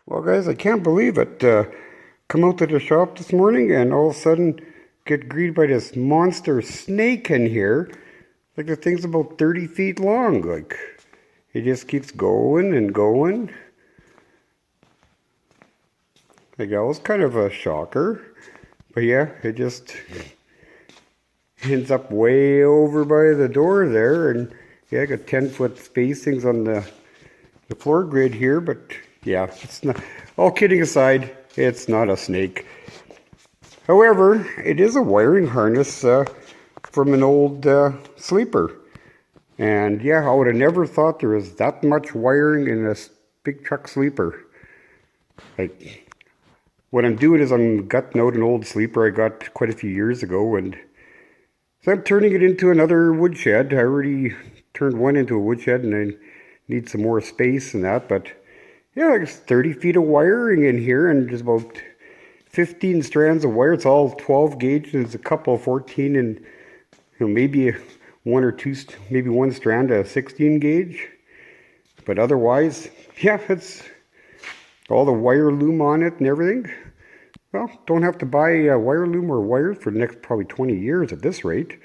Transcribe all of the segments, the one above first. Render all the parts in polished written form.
Well, guys, I can't believe it. Come out to the shop this morning and all of a sudden get greeted by this monster snake in here. Like the thing's about 30 feet long. Like, it just keeps going and going. Like, that was kind of a shocker. But yeah, it just ends up way over by the door there. And yeah, I got 10-foot spacings on the floor grid here. But yeah, it's not, all kidding aside, it's not a snake. However, it is a wiring harness from an old sleeper. And yeah, I would have never thought there was that much wiring in a big truck sleeper. Like, what I'm doing is I'm gutting out an old sleeper I got quite a few years ago, and so I'm turning it into another woodshed. I already turned one into a woodshed, and I need some more space and that, but yeah, there's 30 feet of wiring in here, and there's about 15 strands of wire. It's all 12 gauge, and there's a couple of 14, and maybe one or two, maybe one strand of 16 gauge. But otherwise, yeah, it's all the wire loom on it and everything. Well, don't have to buy wire loom or wires for the next probably 20 years at this rate.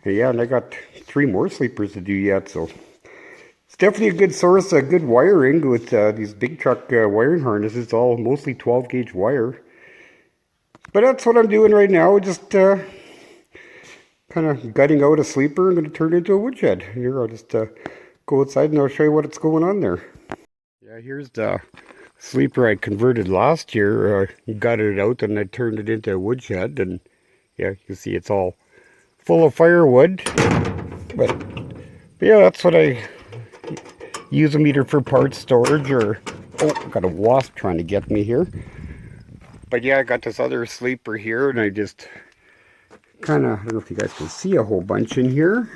And yeah, and I got 3 more sleepers to do yet, so it's definitely a good source of good wiring with these big truck wiring harnesses. It's all mostly 12 gauge wire. But that's what I'm doing right now, just kind of gutting out a sleeper. I'm going to turn it into a woodshed. Here, I'll just go outside and I'll show you what's going on there. Yeah, here's the sleeper I converted last year. Gutted it out and I turned it into a woodshed. And yeah, you can see it's all full of firewood. But yeah, that's what I use them either for parts storage or... Oh, I got a wasp trying to get me here. But yeah, I got this other sleeper here, and I just kind of, I don't know if you guys can see a whole bunch in here.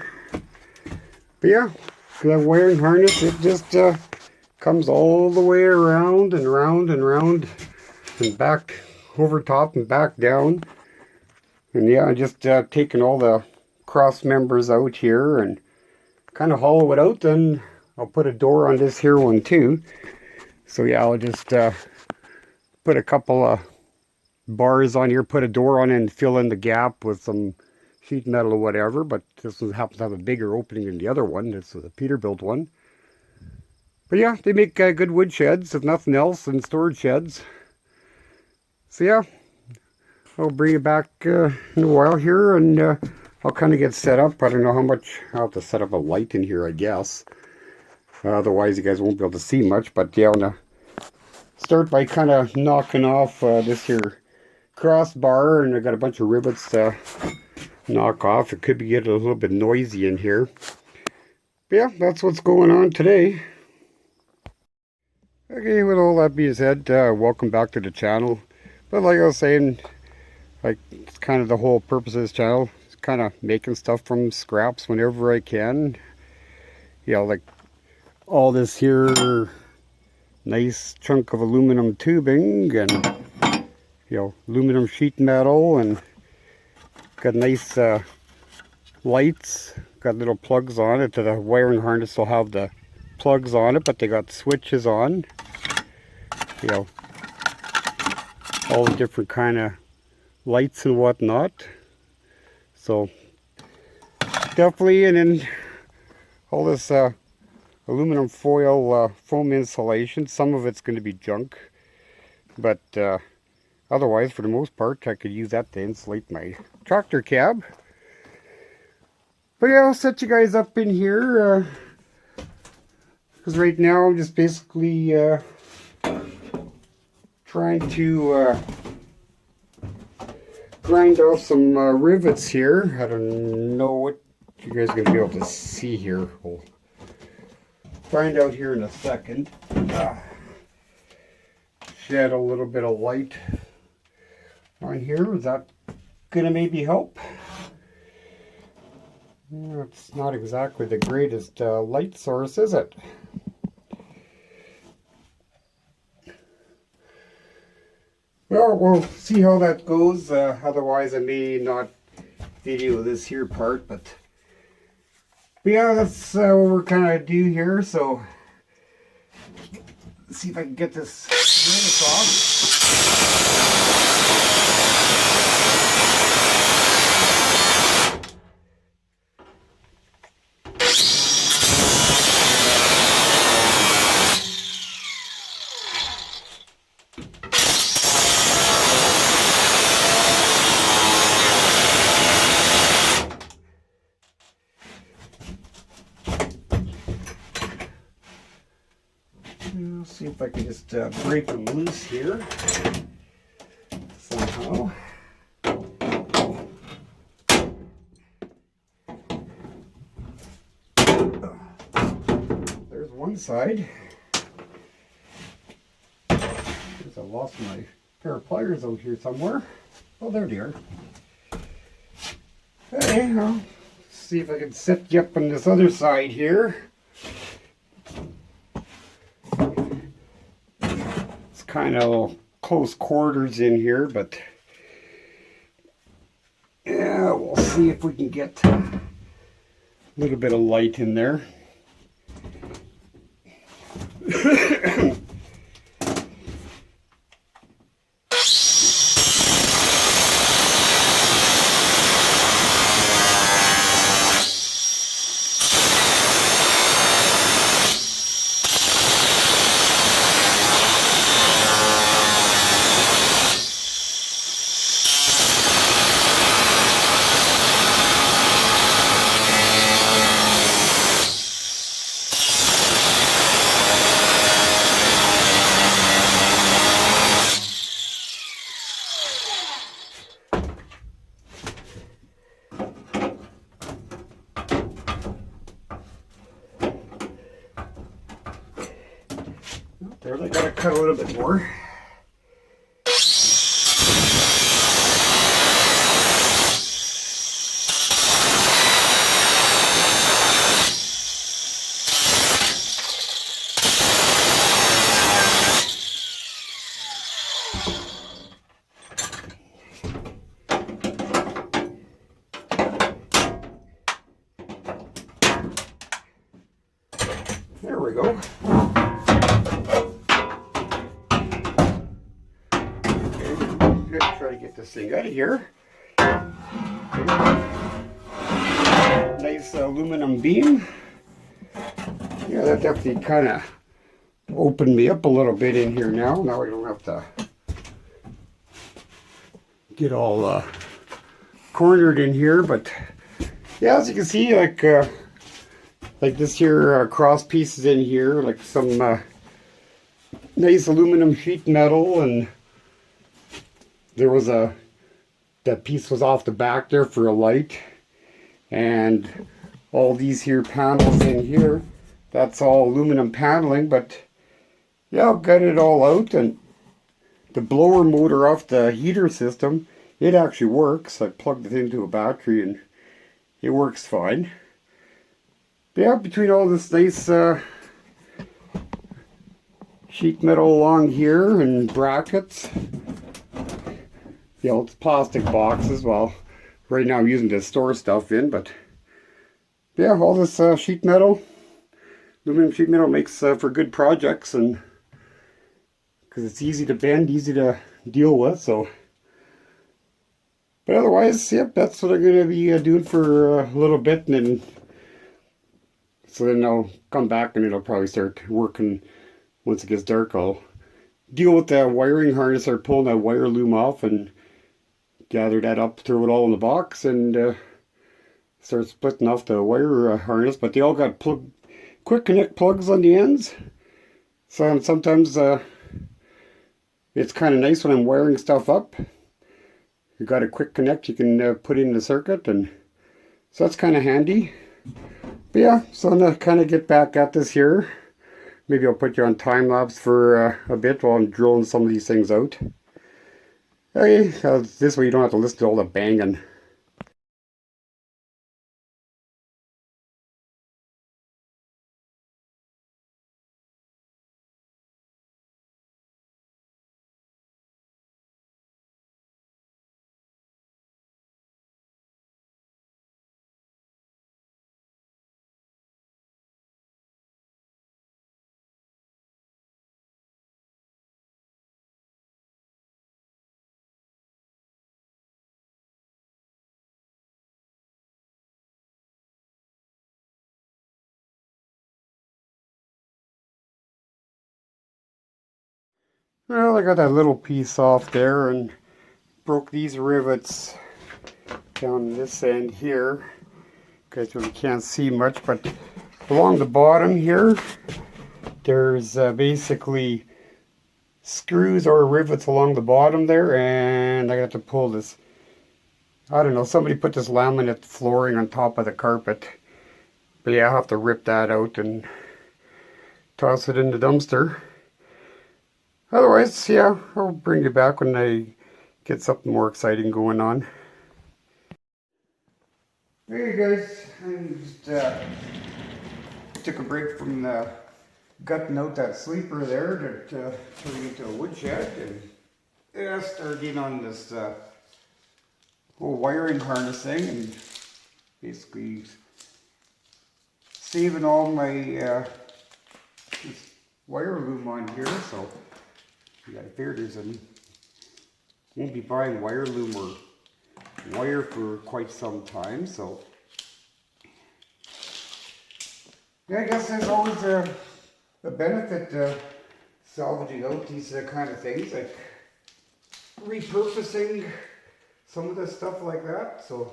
But yeah, that wiring harness, it just comes all the way around and round and round and back over top and back down. And yeah, I just taken all the cross members out here and kind of hollow it out. Then I'll put a door on this here one too. So yeah, I'll just put a couple of bars on here, put a door on it, and fill in the gap with some sheet metal or whatever. But this one happens to have a bigger opening than the other one. This is a Peterbilt one. But yeah, they make good wood sheds, if nothing else, and storage sheds. So yeah, I'll bring you back in a while here, and I'll kind of get set up. I don't know how much. I'll have to set up a light in here, I guess. Otherwise, you guys won't be able to see much. But yeah, I'm going to start by kind of knocking off this here crossbar, and I got a bunch of rivets to knock off. It could be getting a little bit noisy in here. But yeah, that's what's going on today. Okay, with all that being said, welcome back to the channel. But like I was saying, like, it's kind of the whole purpose of this channel. It's kind of making stuff from scraps whenever I can. You know, like all this here nice chunk of aluminum tubing and aluminum sheet metal, and got nice lights, got little plugs on it. The wiring harness will have the plugs on it, but they got switches on. All the different kind of lights and whatnot. So definitely, and then all this aluminum foil foam insulation. Some of it's going to be junk, but otherwise, for the most part, I could use that to insulate my tractor cab. But yeah, I'll set you guys up in here, because right now I'm just basically trying to grind off some rivets here. I don't know what you guys are going to be able to see here. We'll find out here in a second. Shed a little bit of light on here. Is that going to maybe help? It's not exactly the greatest light source, is it? Well, we'll see how that goes. Otherwise, I may not video this here part, but yeah, that's what we're kind of do here. So see if I can get this off. Let's see if I can just break them loose here somehow. There's one side. I lost my pair of pliers out here somewhere. Oh, there they are. Okay, I'll see if I can set you up on this other side here. It's kind of close quarters in here, but yeah, we'll see if we can get a little bit of light in there. There, they gotta cut a little bit more. There we go. Try to get this thing out of here. Nice aluminum beam. Yeah, that definitely kind of opened me up a little bit in here now. Now I don't have to get all cornered in here, but yeah, as you can see, like this here cross pieces in here, like some nice aluminum sheet metal, and there was that piece was off the back there for a light, and all these here panels in here, that's all aluminum paneling. But yeah, I've got it all out, and the blower motor off the heater system, it actually works. I plugged it into a battery and it works fine. But yeah, between all this nice sheet metal along here and brackets, you know, it's plastic boxes. Well, right now I'm using to store stuff in, but yeah, all this sheet metal, aluminum sheet metal, makes for good projects, and because it's easy to bend, easy to deal with. So, but otherwise, yep, that's what I'm going to be doing for a little bit, and then so then I'll come back and it'll probably start working once it gets dark. I'll deal with the wiring harness, or pulling that wire loom off and gather that up, throw it all in the box, and start splitting off the wire harness. But they all got quick connect plugs on the ends, so sometimes it's kind of nice when I'm wiring stuff up. You got a quick connect you can put in the circuit, and so that's kind of handy. But yeah, so I'm gonna kind of get back at this here. Maybe I'll put you on time lapse for a bit while I'm drilling some of these things out. Okay, this way you don't have to listen to all the banging. Well, I got that little piece off there and broke these rivets down this end here. You guys really can't see much, but along the bottom here, there's basically screws or rivets along the bottom there, and I got to pull this. I don't know, somebody put this laminate flooring on top of the carpet. But yeah, I'll have to rip that out and toss it in the dumpster. Otherwise, yeah, I'll bring you back when I get something more exciting going on. Hey guys, I just took a break from gutting out that sleeper there that turned into a woodshed, and yeah, started on this whole wiring harness thing, and basically saving all my this wire loom on here. So yeah, I figured won't be buying wire loom or wire for quite some time, so yeah, I guess there's always a benefit to salvaging out these kind of things, like repurposing some of the stuff like that. So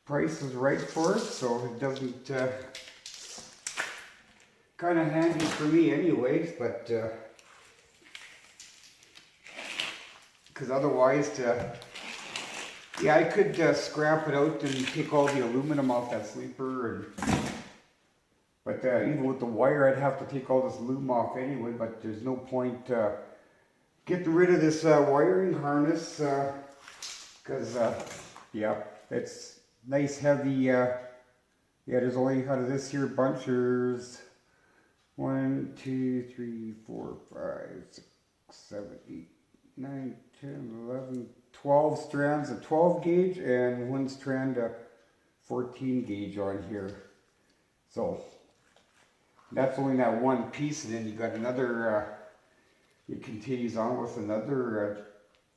price is right for it, so it doesn't kind of handy for me anyways, but because otherwise yeah, I could scrap it out and take all the aluminum off that sleeper, but even with the wire I'd have to take all this loom off anyway, but there's no point getting rid of this wiring harness because yeah, it's nice heavy. Yeah, there's only out of this here bunch, there's 1, 2, 3, 4, 5, 6, 7, 8, 9, 10, 11, 12 strands of 12 gauge and one strand of 14 gauge on here. So that's only that one piece, and then you got another, it continues on with another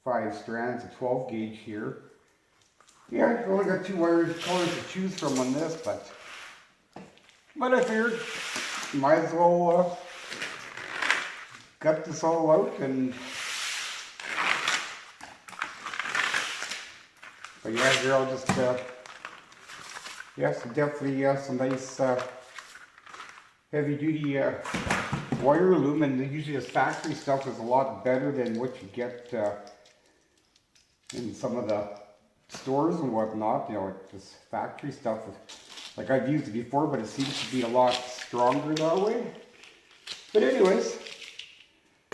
5 strands of 12 gauge here. Yeah, I only got 2 colors to choose from on this, but I figured might as well gut this all out, and but yeah, here I'll just yeah, so definitely some nice heavy duty wire loom, and usually this factory stuff is a lot better than what you get in some of the stores and whatnot. You know, this factory stuff, like I've used it before, but it seems to be a lot stronger that way. But anyways,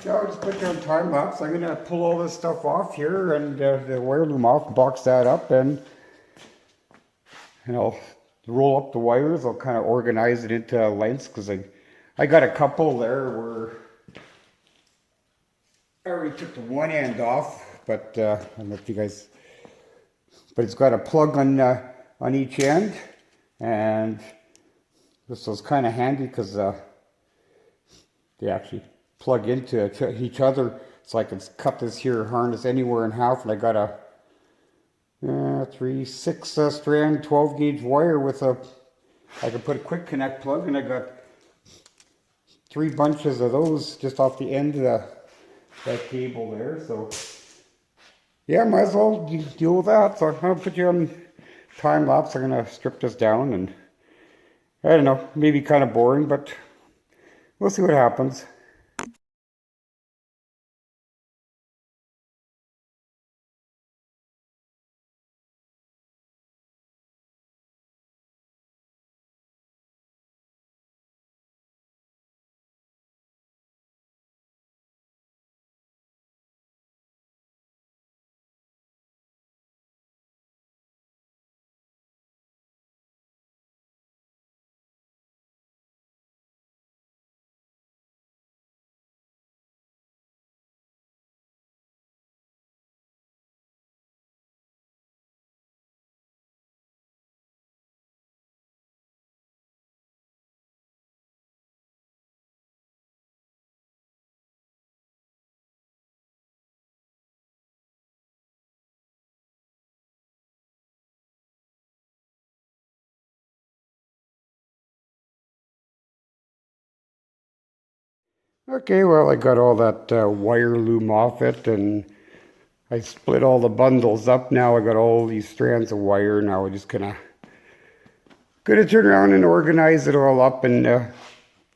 yeah, I'll just put down time lapse. I'm gonna pull all this stuff off here and the wire loom off, box that up, and I'll roll up the wires. I'll kind of organize it into lengths because I got a couple there where I already took the one end off, but I don't know if you guys, but it's got a plug on each end, and this was kind of handy because they actually plug into each other, so I can cut this here harness anywhere in half, and I got a 6 strand 12 gauge wire with I can put a quick connect plug, and I got 3 bunches of those just off the end of that cable there. So yeah, might as well deal with that. So I'll put you on time lapse. I'm gonna strip this down, and I don't know, maybe kind of boring, but we'll see what happens. Okay, well, I got all that wire loom off it, and I split all the bundles up now. I got all these strands of wire. Now I'm just gonna turn around and organize it all up and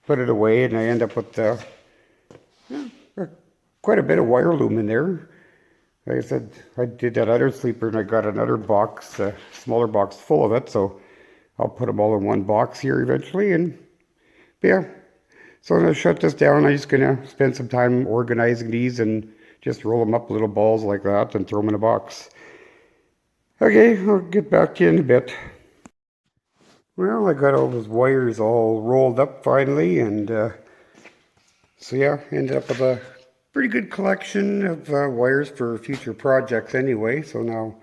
put it away, and I end up with quite a bit of wire loom in there. Like I said, I did that other sleeper, and I got another box, smaller box full of it, so I'll put them all in one box here eventually, and yeah. So I'm going to shut this down. I'm just going to spend some time organizing these and just roll them up little balls like that and throw them in a box. Okay, I'll get back to you in a bit. Well, I got all those wires all rolled up finally, and so yeah, ended up with a pretty good collection of wires for future projects anyway. So now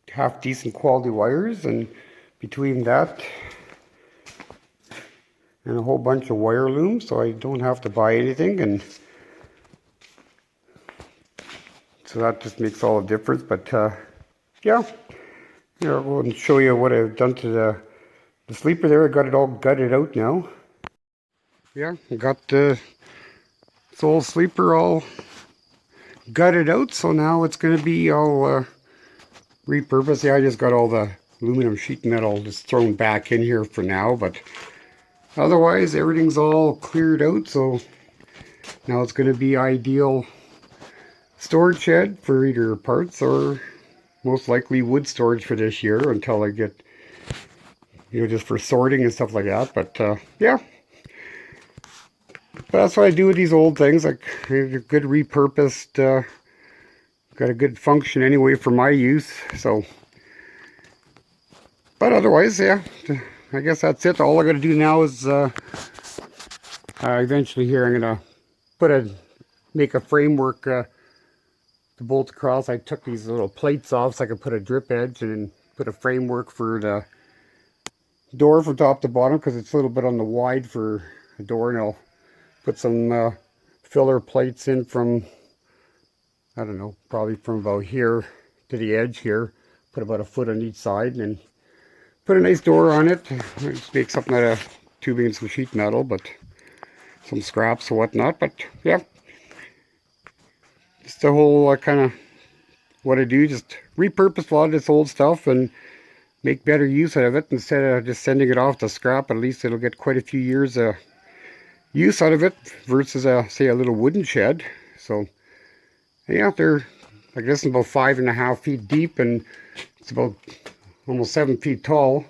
half decent quality wires, and between that and a whole bunch of wire loom, so I don't have to buy anything, and so that just makes all the difference. But yeah, here I'll go and show you what I've done to the sleeper there. I got it all gutted out now. Yeah, I got this old sleeper all gutted out, so now it's going to be all repurposed. Yeah, I just got all the aluminum sheet metal just thrown back in here for now, but otherwise everything's all cleared out, so now it's going to be ideal storage shed for either parts or most likely wood storage for this year until I get, just for sorting and stuff like that. But yeah, but that's what I do with these old things. Like, they're good repurposed, got a good function anyway for my use. So, but otherwise, yeah, I guess that's it. All I got to do now is eventually here I'm gonna make a framework to bolt across. I took these little plates off so I could put a drip edge and put a framework for the door from top to bottom, because it's a little bit on the wide for a door, and I'll put some filler plates in from, I don't know, probably from about here to the edge here. Put about a foot on each side and put a nice door on it. Just make something out of tubing and some sheet metal, but some scraps or whatnot. But yeah, just the whole kind of what I do, just repurpose a lot of this old stuff and make better use out of it. Instead of just sending it off to scrap, at least it'll get quite a few years use out of it versus say a little wooden shed. So yeah, they're, I guess, about 5.5 feet deep, and it's about almost 7 feet tall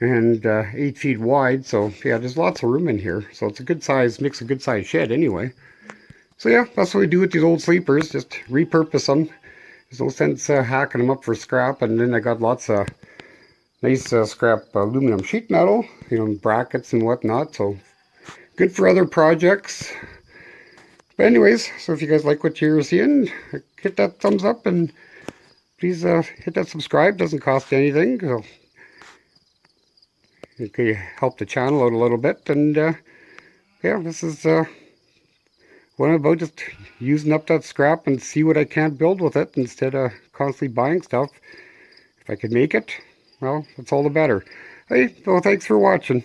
and 8 feet wide. So yeah, there's lots of room in here, so it's a good size, makes a good size shed anyway. So yeah, that's what we do with these old sleepers, just repurpose them. There's no sense hacking them up for scrap. And then I got lots of nice scrap aluminum sheet metal, brackets and whatnot, so good for other projects. But anyways, so if you guys like what you're seeing, hit that thumbs up, and please hit that subscribe. Doesn't cost anything, so it can help the channel out a little bit. And yeah, this is what I'm about, just using up that scrap and see what I can build with it instead of constantly buying stuff. If I could make it, well, that's all the better. Hey, well, thanks for watching.